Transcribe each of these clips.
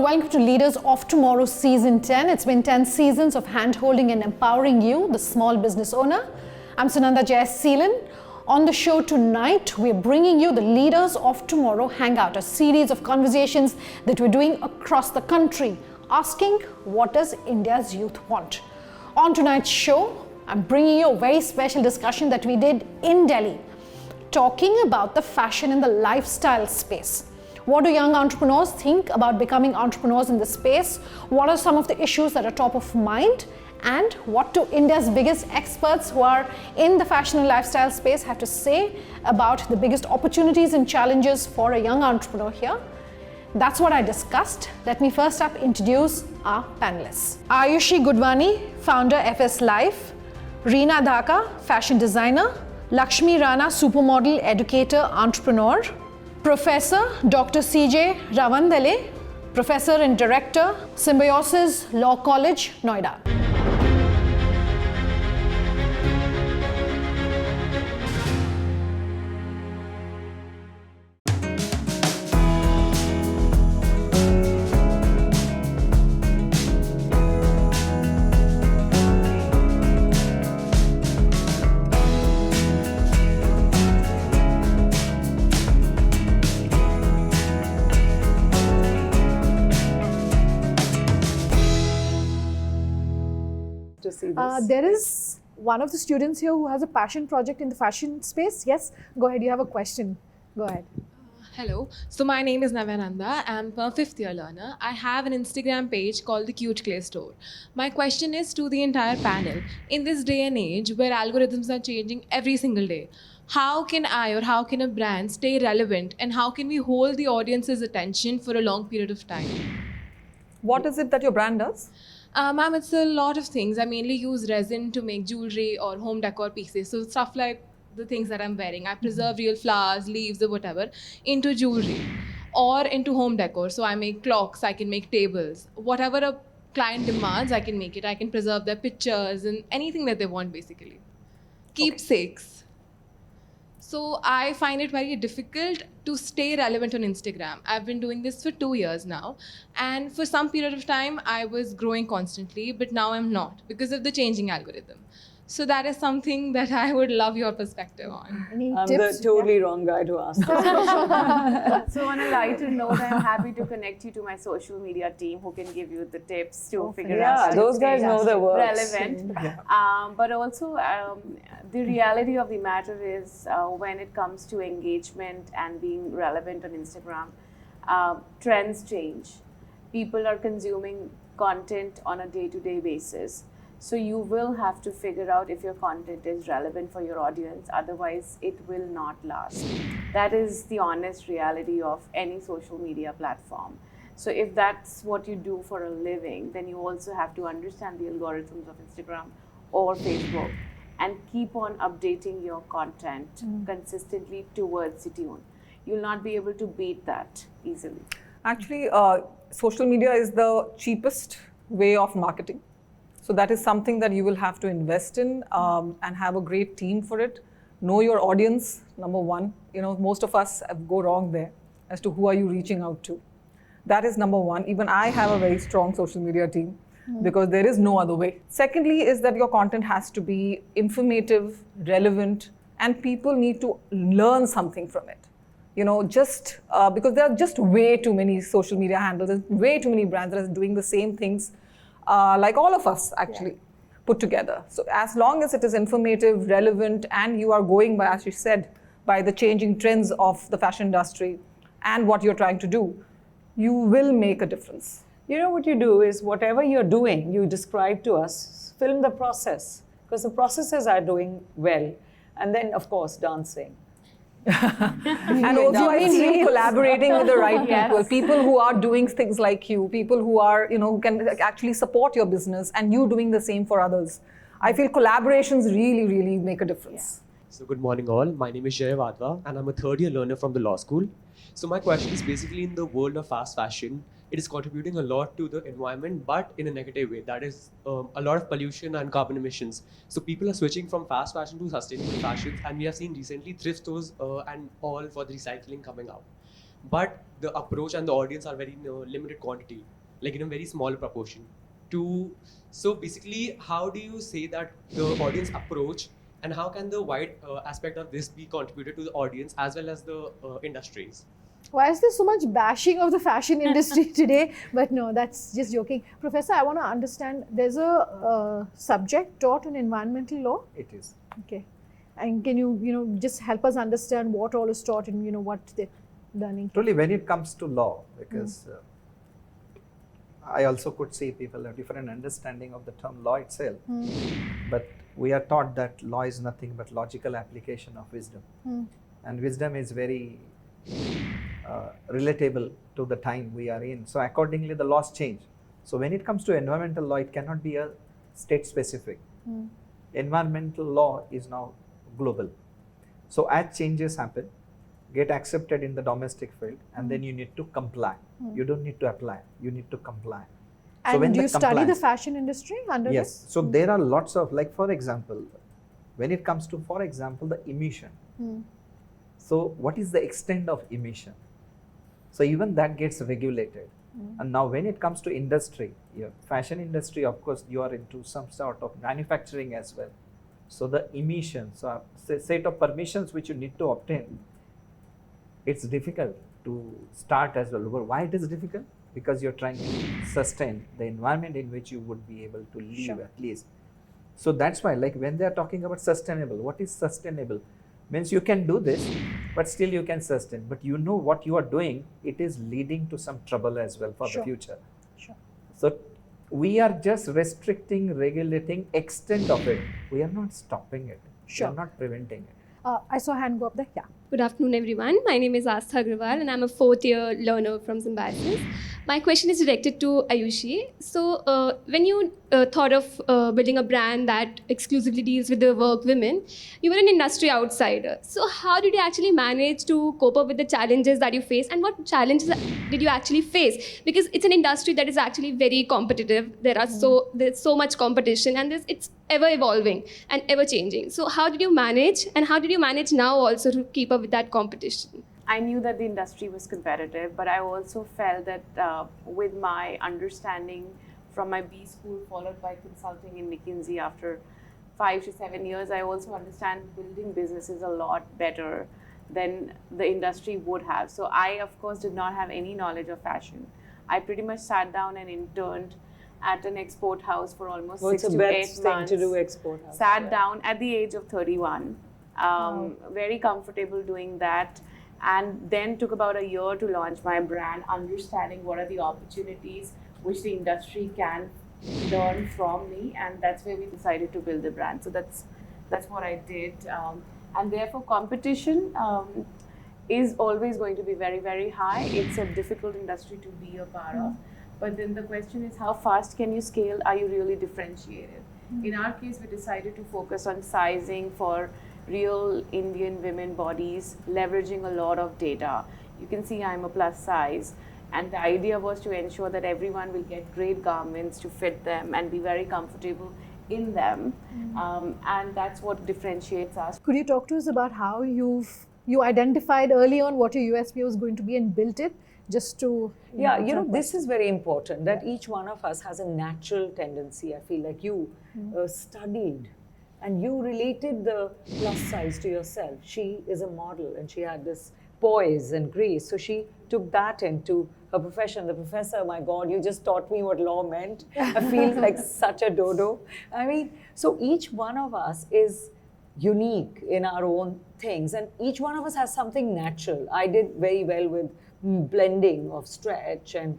welcome to Leaders of Tomorrow Season 10. It's been 10 seasons of hand-holding and empowering you, the small business owner. I'm Sunanda Jayaseelan. On the show tonight, we're bringing you the Leaders of Tomorrow Hangout, a series of conversations that we're doing across the country, asking what does India's youth want? On tonight's show, I'm bringing you a very special discussion that we did in Delhi, talking about the fashion and the lifestyle space. What do young entrepreneurs think about becoming entrepreneurs in this space? What are some of the issues that are top of mind? And what do India's biggest experts who are in the fashion and lifestyle space have to say about the biggest opportunities and challenges for a young entrepreneur here? That's what I discussed. Let me first up introduce our panelists. Ayushi Gudwani, founder FS Life. Rina Dhaka, fashion designer. Lakshmi Rana, supermodel, educator, entrepreneur. Professor Dr. CJ Rawandale, Professor and Director, Symbiosis Law College, Noida. There is one of the students here who has a passion project in the fashion space. Yes, go ahead. You have a question. Go ahead. Hello. So my name is Navananda. I'm a fifth year learner. I have an Instagram page called the Cute Clay Store. My question is to the entire panel. In this day and age where algorithms are changing every single day, how can I or how can a brand stay relevant, and how can we hold the audience's attention for a long period of time? What is it that your brand does? Ma'am, it's a lot of things. I mainly use resin to make jewelry or home decor pieces. So stuff like the things that I'm wearing. I preserve real flowers, leaves or whatever into jewelry or into home decor. So I make clocks, I can make tables. Whatever a client demands, I can make it. I can preserve their pictures and anything that they want basically. Keepsakes. So I find it very difficult to stay relevant on Instagram. I've been doing this for 2 years now. And for some period of time, I was growing constantly, but now I'm not because of the changing algorithm. So that is something that I would love your perspective on. Any I'm tips? the totally wrong guy to ask. So on a lighter note, I'm happy to connect you to my social media team who can give you the tips to figure out how to those stay guys know their words. relevant. But also the reality of the matter is when it comes to engagement and being relevant on Instagram, trends change. People are consuming content on a day-to-day basis. So you will have to figure out if your content is relevant for your audience, otherwise it will not last. That is the honest reality of any social media platform. So if that's what you do for a living, then you also have to understand the algorithms of Instagram or Facebook and keep on updating your content consistently towards the tune. You'll not be able to beat that easily. Actually, social media is the cheapest way of marketing. So that is something that you will have to invest in and have a great team for it. Know your audience, number one. You know, most of us go wrong there as to who are you reaching out to. That is number one. Even I have a very strong social media team because there is no other way. Secondly is that your content has to be informative, relevant, and people need to learn something from it. You know, just because there are just way too many social media handles, there's way too many brands that are doing the same things like all of us actually put together. So as long as it is informative, relevant, and you are going by, as you said, by the changing trends of the fashion industry and what you're trying to do, you will make a difference. You know what you do is whatever you're doing, you describe to us, film the process, because the processes are doing well. And then, of course, dancing. And also I see collaborating with the right people, people who are doing things like you, people who are, you know, who can actually support your business and you doing the same for others. I feel collaborations really, really make a difference. So good morning all, my name is Jay Vadva and I'm a third year learner from the law school. So my question is basically in the world of fast fashion, it is contributing a lot to the environment, but in a negative way. That is a lot of pollution and carbon emissions. So people are switching from fast fashion to sustainable fashions, and we have seen recently thrift stores and all for the recycling coming out. But the approach and the audience are very limited quantity. like in a very small proportion. So basically, how do you say that the audience approach, and how can the wide aspect of this be contributed to the audience as well as the industries? Why is there so much bashing of the fashion industry today? But no, that's just joking. Professor, I want to understand, there's a subject taught in environmental law? It is. Okay. And can you, just help us understand what all is taught and, what they're learning? Truly, when it comes to law, because I also could see people have different understanding of the term law itself, but we are taught that law is nothing but logical application of wisdom. And wisdom is very relatable to the time we are in. So accordingly, the laws change. So when it comes to environmental law, it cannot be a state specific. Environmental law is now global. So as changes happen, get accepted in the domestic field, and then you need to comply. You don't need to apply, you need to comply. And so when do the you study the fashion industry under Yes. this? So there are lots of, like for example, when it comes to, for example, the emission. So what is the extent of emission? So even that gets regulated. And now when it comes to industry, fashion industry, of course, you are into some sort of manufacturing as well. So the emissions, so a set of permissions which you need to obtain, it's difficult to start as well. Why it is difficult? Because you're trying to sustain the environment in which you would be able to live at least. So that's why, like when they're talking about sustainable, what is sustainable? Means you can do this, but still you can sustain. But you know what you are doing, it is leading to some trouble as well for the future. So we are just restricting, regulating extent of it. We are not stopping it. We are not preventing it. I saw a hand go up there. Yeah. Good afternoon, everyone. My name is Astha Agrawal, and I'm a fourth-year learner from Symbiosis. My question is directed to Ayushi. So, when you thought of building a brand that exclusively deals with the work women, you were an industry outsider. So, how did you actually manage to cope up with the challenges that you face, and what challenges did you actually face? Because it's an industry that is actually very competitive. There's so much competition, and it's ever evolving and ever changing. So, how did you manage, and how did you manage now also to keep up with that competition? I knew that the industry was competitive, but I also felt that with my understanding from my B school, followed by consulting in McKinsey after 5 to 7 years, I also understand building businesses a lot better than the industry would have. So I, of course, did not have any knowledge of fashion. I pretty much sat down and interned at an export house for almost 6 to 8 months. It's the best thing to do, export house. Sat down at the age of 31. Very comfortable doing that, and then took about a year to launch my brand, understanding what are the opportunities which the industry can learn from me, and that's where we decided to build the brand. So that's what I did, and therefore competition is always going to be very, very high. It's a difficult industry to be a part of, but then the question is, how fast can you scale? Are you really differentiated? In our case, we decided to focus on sizing for real Indian women bodies, leveraging a lot of data. You can see I'm a plus size, and the idea was to ensure that everyone will get great garments to fit them and be very comfortable in them, and that's what differentiates us. Could you talk to us about how you identified early on what your USP was going to be and built it just to... this is very important, that each one of us has a natural tendency. I feel like you studied and you related the plus size to yourself. She is a model and she had this poise and grace. So she took that into her profession. The professor, my God, you just taught me what law meant. I feel like such a dodo. I mean, so each one of us is unique in our own things, and each one of us has something natural. I did very well with blending of stretch and,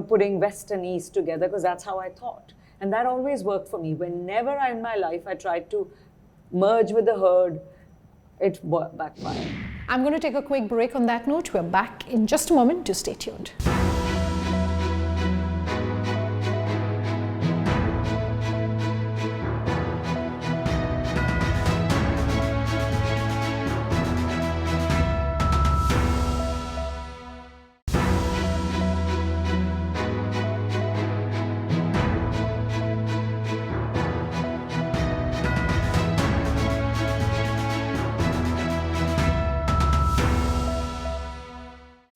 putting West and East together, because that's how I thought. And that always worked for me. Whenever in my life I tried to merge with the herd, it backfired. I'm going to take a quick break on that note. We're back in just a moment. Do stay tuned.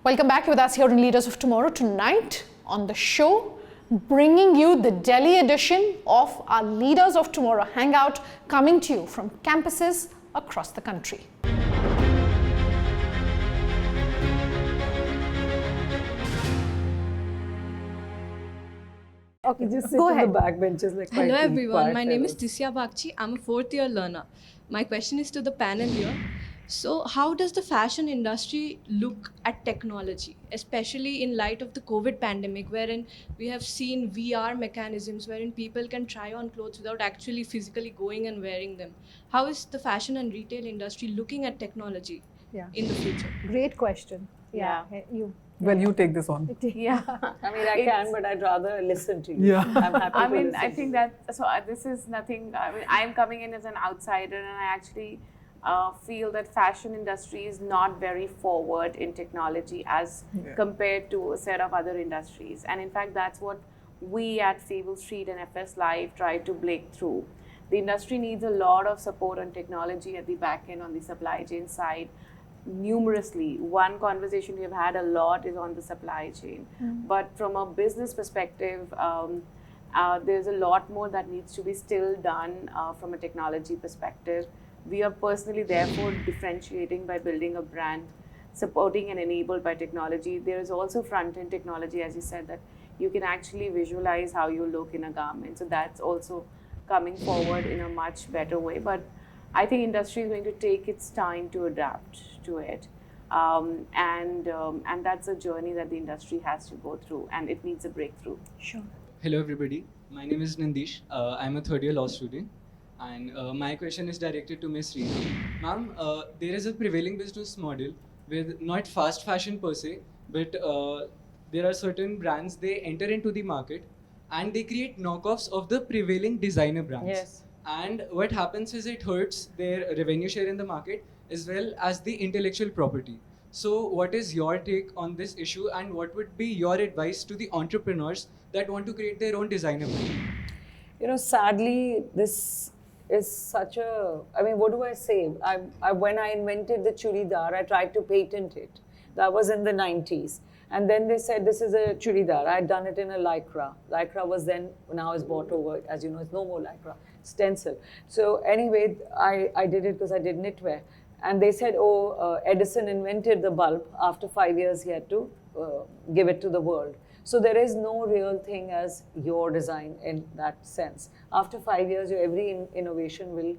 Welcome back with us here in Leaders of Tomorrow. Tonight, on the show, bringing you the Delhi edition of our Leaders of Tomorrow Hangout, coming to you from campuses across the country. Okay, just sit Go on ahead. the back benches like Hello quiet everyone, my name is fellows. Tisya Bagchi. I'm a fourth year learner. My question is to the panel here. So, how does the fashion industry look at technology, especially in light of the COVID pandemic, wherein we have seen VR mechanisms wherein people can try on clothes without actually physically going and wearing them? How is the fashion and retail industry looking at technology in the future? Great question. Yeah. You. Well, you take this on. Yeah. I mean, I can, but I'd rather listen to you. Yeah. I'm happy I to mean, listen I to think you. that, so this is nothing, I mean, I'm coming in as an outsider, and I actually feel that fashion industry is not very forward in technology as compared to a set of other industries. And in fact, that's what we at Fable Street and FS Live try to break through. The industry needs a lot of support on technology at the back end, on the supply chain side, numerously. One conversation we have had a lot is on the supply chain. But from a business perspective, there's a lot more that needs to be still done from a technology perspective. We are personally therefore differentiating by building a brand, supporting and enabled by technology. There is also front-end technology, as you said, that you can actually visualize how you look in a garment. So that's also coming forward in a much better way. But I think industry is going to take its time to adapt to it. And that's a journey that the industry has to go through, and it needs a breakthrough. Sure. Hello everybody, my name is Nandish. I'm a third year law student, and my question is directed to Ms. Rina. Ma'am, there is a prevailing business model with not fast fashion per se, but there are certain brands, they enter into the market and they create knockoffs of the prevailing designer brands. Yes. And what happens is it hurts their revenue share in the market as well as the intellectual property. So what is your take on this issue, and what would be your advice to the entrepreneurs that want to create their own designer brand? You know, sadly, this is such a, I mean, what do I say? When I invented the churidar, I tried to patent it. That was in the 90s. And then they said, this is a churidar. I had done it in a lycra. Lycra was then, now is bought over. As you know, it's no more lycra, stencil. So anyway, I did it because I did knitwear. And they said, Edison invented the bulb. After 5 years, he had to give it to the world. So there is no real thing as your design in that sense. After 5 years, your every innovation will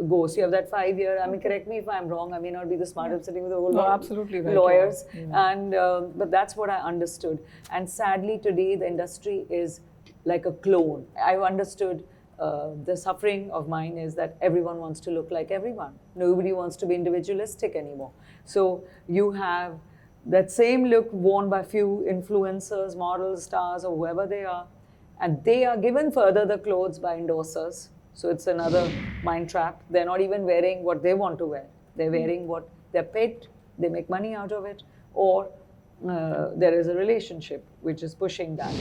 go. So you have that 5 year, I mean, correct me if I'm wrong, I may not be the smartest sitting with the whole lot of absolutely right, lawyers. And, but that's what I understood. And sadly today, the industry is like a clone. I've understood the suffering of mine is that everyone wants to look like everyone. Nobody wants to be individualistic anymore. So you have that same look worn by few influencers, models, stars, or whoever they are, and they are given further the clothes by endorsers. So it's another mind trap. They're not even wearing what they want to wear. They're wearing what they're paid, they make money out of it, or there is a relationship which is pushing that.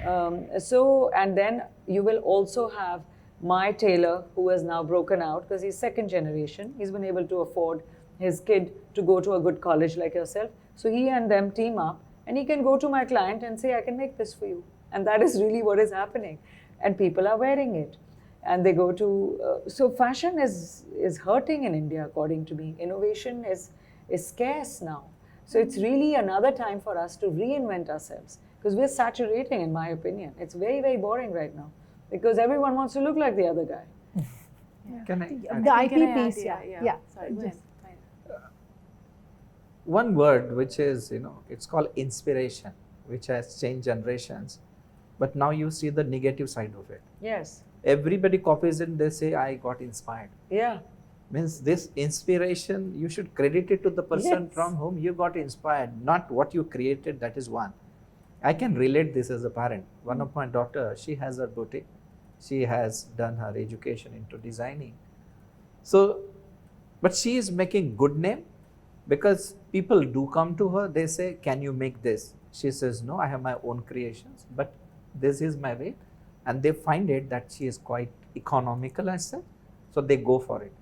And then you will also have my tailor, who has now broken out because he's second generation. He's been able to afford his kid to go to a good college like yourself. So he and them team up, and he can go to my client and say, I can make this for you. And that is really what is happening. And people are wearing it. And they go to, so fashion is hurting in India, according to me. Innovation is scarce now. So it's really another time for us to reinvent ourselves, because we're saturating, in my opinion. It's very, very boring right now, because everyone wants to look like the other guy. Can I? The IP piece, yeah. Sorry, go ahead. One word which is, it's called inspiration, which has changed generations. But now you see the negative side of it. Yes. Everybody copies it, they say, I got inspired. Yeah. Means this inspiration, you should credit it to the person Yes. from whom you got inspired, not what you created, that is one. I can relate this as a parent. One of my daughter, she has a boutique. She has done her education into designing. So, but she is making good name, because people do come to her, they say, can you make this? She says, no, I have my own creations, but this is my way. And they find it that she is quite economical as such, so they go for it.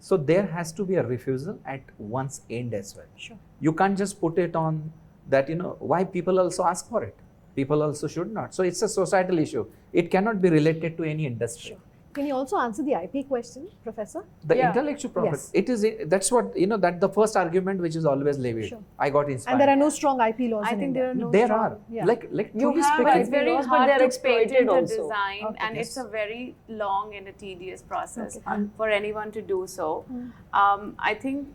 So there has to be a refusal at one's end as well. Sure. You can't just put it on that, why people also ask for it. People also should not. So it's a societal issue. It cannot be related to any industry. Sure. Can you also answer the IP question, Professor? The intellectual property, that's what, that the first argument which is always levied. Sure. I got inspired. And there are no strong IP laws I in think India. there are no There strong- are. Yeah. Like You truly have speaking, It's very laws, but hard they're to exploited patent a also. design, Okay. and it's a very long and a tedious process Okay. for anyone to do so. I think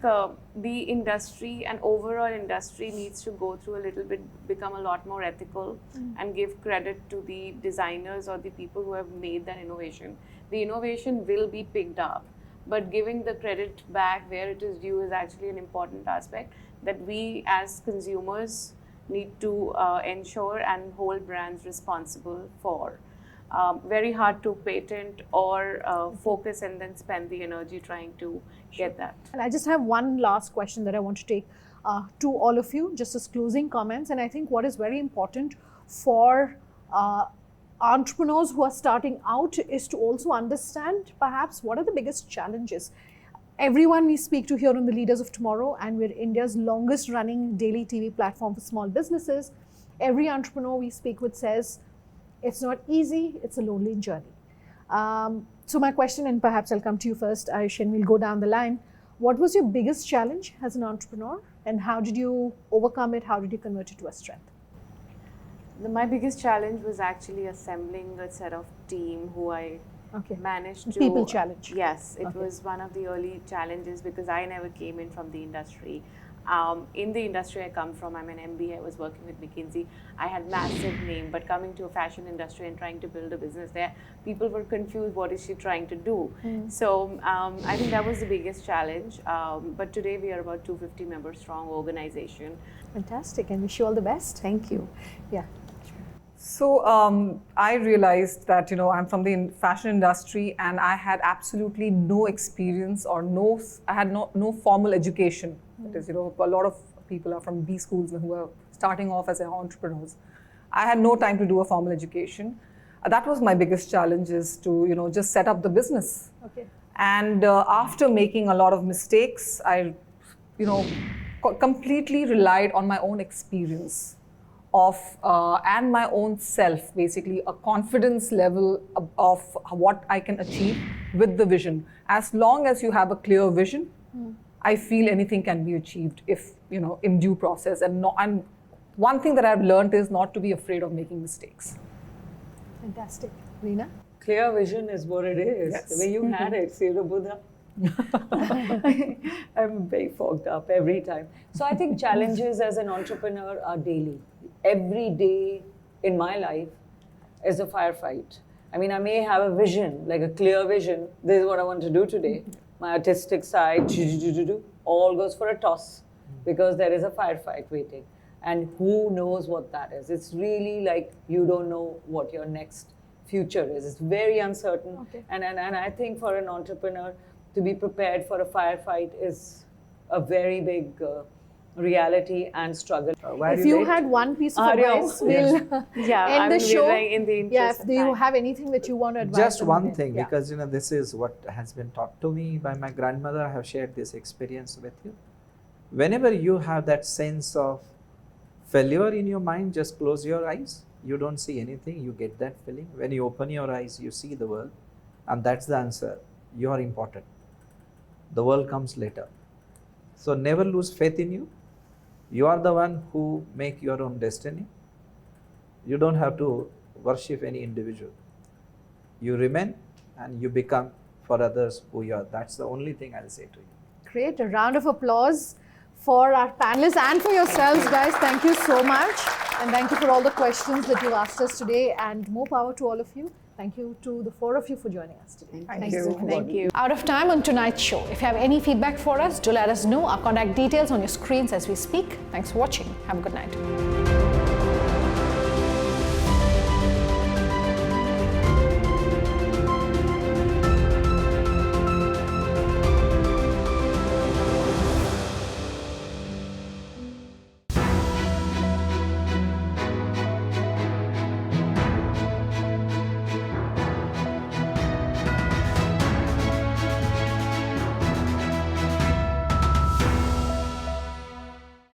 the industry and overall industry needs to go through a little bit, become a lot more ethical, and give credit to the designers or the people who have made that innovation. The innovation will be picked up, but giving the credit back where it is due is actually an important aspect that we as consumers need to ensure and hold brands responsible for. Very hard to patent or focus and then spend the energy trying to get that. And I just have one last question that I want to take to all of you, just as closing comments. And I think what is very important for entrepreneurs who are starting out is to also understand perhaps what are the biggest challenges. Everyone we speak to here on the Leaders of Tomorrow, and we're India's longest running daily TV platform for small businesses, every entrepreneur we speak with says it's not easy, it's a lonely journey. So my question, and perhaps I'll come to you first, Ayushi, and we'll go down the line. What was your biggest challenge as an entrepreneur, and how did you overcome it? How did you convert it to a strength? My biggest challenge was actually assembling a set of team who I managed to... People challenge. Yes, it was one of the early challenges because I never came in from the industry. In the industry I come from, I'm an MBA, I was working with McKinsey. I had massive name, but coming to a fashion industry and trying to build a business there, people were confused, what is she trying to do? So I think that was the biggest challenge. But today we are about 250 member strong organization. Fantastic, and wish you all the best. Thank you. Yeah. So I realized that, I'm from the fashion industry and I had absolutely no experience or I had no formal education. That is, a lot of people are from B schools who are starting off as entrepreneurs. I had no time to do a formal education. That was my biggest challenge, is to, just set up the business. Okay. And after making a lot of mistakes, I, completely relied on my own experience of and my own self, basically a confidence level of what I can achieve with the vision. As long as you have a clear vision, I feel anything can be achieved if, in due process. And one thing that I've learned is not to be afraid of making mistakes. Fantastic. Rina? Clear vision is what it is. Yes. The way you had it, Sira Buddha. I'm very fogged up every time. So I think challenges as an entrepreneur are daily. Every day in my life is a firefight. I mean, I may have a vision, like a clear vision. This is what I want to do today. My artistic side, all goes for a toss because there is a firefight waiting. And who knows what that is? It's really like you don't know what your next future is. It's very uncertain. Okay. And I think for an entrepreneur to be prepared for a firefight is a very big reality and struggle. If you had one piece of advice, we'll end the show. In the interest Do you have anything that you want to advise? just one them? thing, Yeah. because this is what has been taught to me by my grandmother. I have shared this experience with you. Whenever you have that sense of failure in your mind, just close your eyes. You don't see anything, you get that feeling. When you open your eyes, you see the world, and that's the answer. You are important. The world comes later. So never lose faith in you. You are the one who make your own destiny. You don't have to worship any individual. You remain and you become for others who you are. That's the only thing I'll say to you. Great. A round of applause for our panelists and for yourselves, guys. Thank you so much. And thank you for all the questions that you asked us today, and more power to all of you. Thank you to the four of you for joining us today. Thank you. Thank you. Out of time on tonight's show. If you have any feedback for us, do let us know. Our contact details on your screens as we speak. Thanks for watching. Have a good night.